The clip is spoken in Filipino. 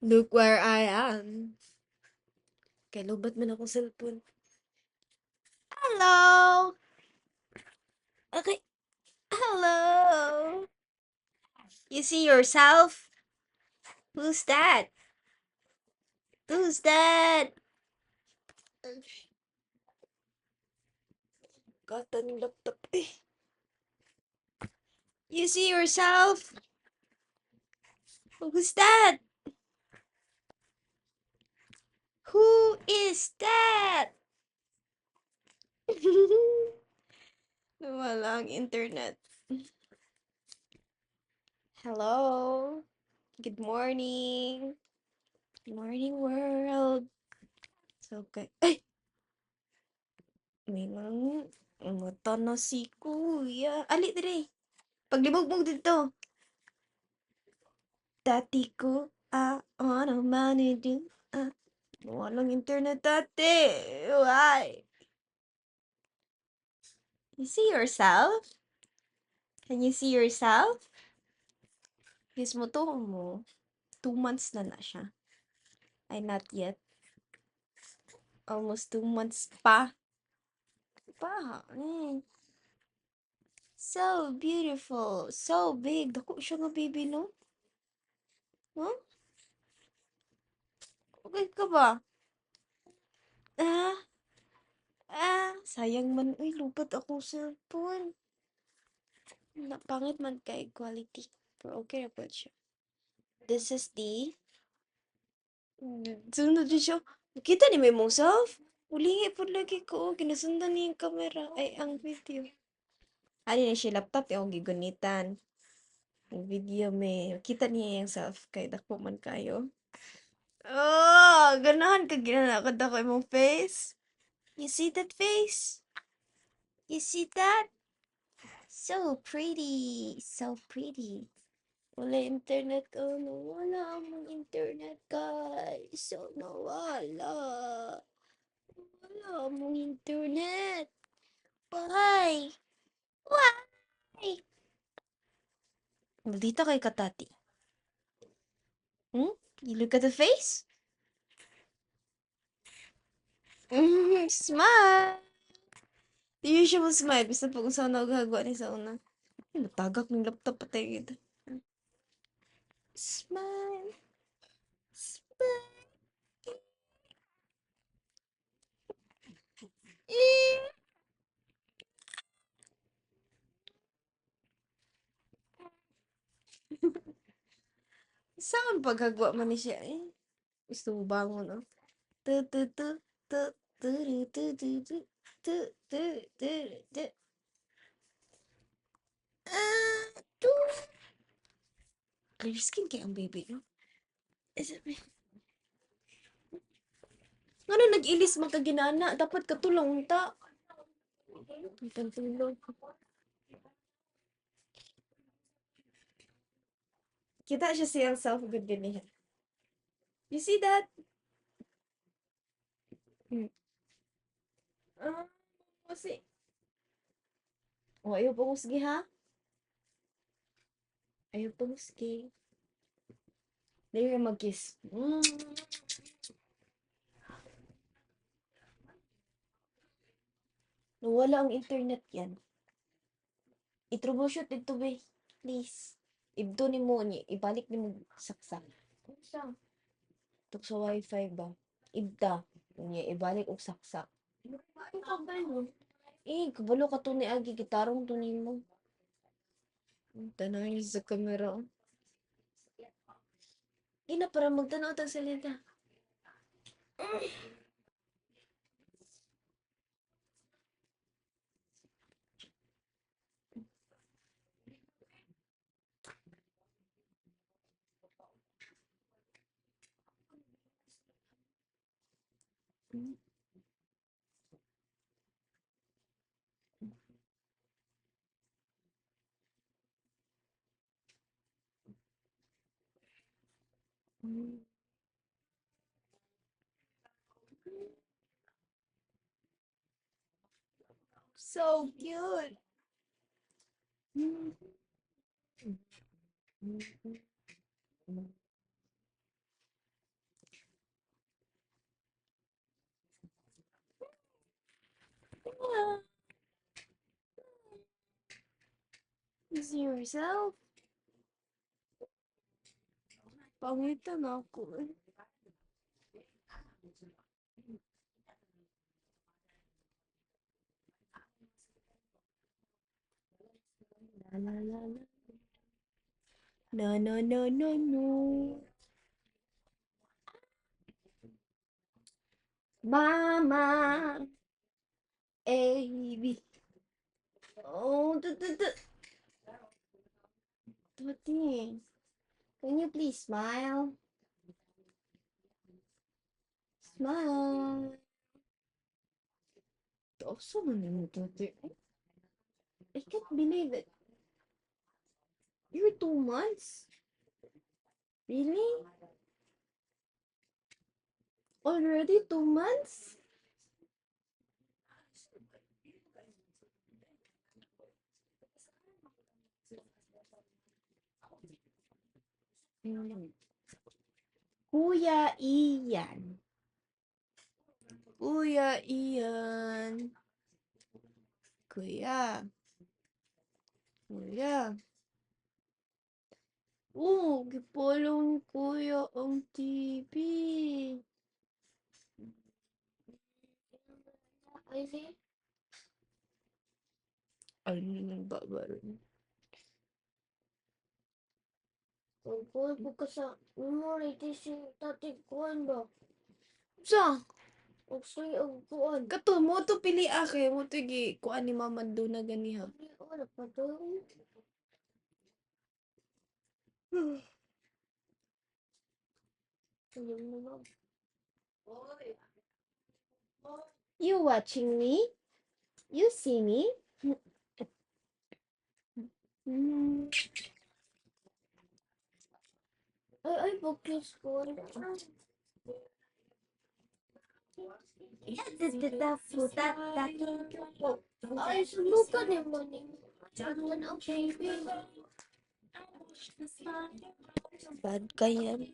Look where I am. Kay lobat man akong cellphone. Hello! Okay. Hello! You see yourself? Who's that? Who's that? Gata ng laptop eh. You see yourself? Who's that? Who is that? Walang internet. Hello. Good morning. Good morning, world. So, okay. Ay! May mata na si kuya. Ali, dire. Paglibog-bog dito. Dati ko, ano man do. Walang internet dati. Why? You see yourself? Can you see yourself? Yes mo to mo. 2 months na siya. Ay, not yet. Almost 2 months pa. Pa. So beautiful. So big. Dako siya nga baby, no? Huh? Okay ka ba? Ah, sayang man. Uy, lupat ako sa cellphone. Pangit man kay quality. Pero okay na po siya. This is the... Sunod din siya. Nakita ni may mong self? Ulingi po lagi ko. Kinasundan niya yung camera. Ay, ang video. Ano na siya laptop yung gigunitan. Yung video may... Kita niya yung self. Kay dako man kayo. Oh, ganahan ka ginanakad ako imong face. You see that face? You see that? So pretty. So pretty. Wala internet. Oh, nawala ang internet, guys. So, nawala. Wala ang internet. Why? Why? Maldita kay Katati. Hmm? You look at the face? Smile! The usual smile. Basta pag kung saan nagagawa ni sa una. Ay, matagak ng laptop patay kita. Smile. Smile. Eh. Saan paghagwa man ni siya eh? Gusto mo bangon oh. Tu tu tu tu tu tu tu tu tu tu tu tu. Tu. Clear skin kaya ang baby no? Sabi, ano nag-ilis man ka ginana? Dapat katulong ta. Pantulog. Kita siya siyang self-good din niya. You see that? Hmm. Ah, kasi. Oh, ayaw pa musgi ha? Ayaw pa musgi. Dahil mag-kiss. Nawala ang internet yan. I-troubleshoot dito be. Please. Ibdo ni mo ni. Ibalik ni mo saksak. Ano siya? Tuk sa wifi ba? Ibda. Niya, ibalik og saksak. Ano ka ba no? Kabalo ka to ni Agi. Gitarong to ni mo. Tanaw niya sa camera. Na para magtanaw tag salita. So cute. noticing yourself? Pangitan ako eh. La la la la. No, no, no, no, no. Mama, baby. Oh, Tuti, can you please smile? Smile. Taoso man mo, Tuti. I can't believe it. You're 2 months? Really? Already 2 months? Hmm. Kuya Ian. Kuya Ian. Kuya. Kuya. Oh, gipolong ni Kuya ang TV. Ay, ay, nagbabaron. Kuya, bukas sa memory, si tatay kuhan ba? Sa? Actually, ang kuhan. Kato, mo to pili ake, mo to gi, kuhan ni Mama do na ganiha. Ano pa to? You watching me? You see me? Ay, focus ko. Fruta, ay, sulukan naman eh. Ano ang baby? Bad ka yan.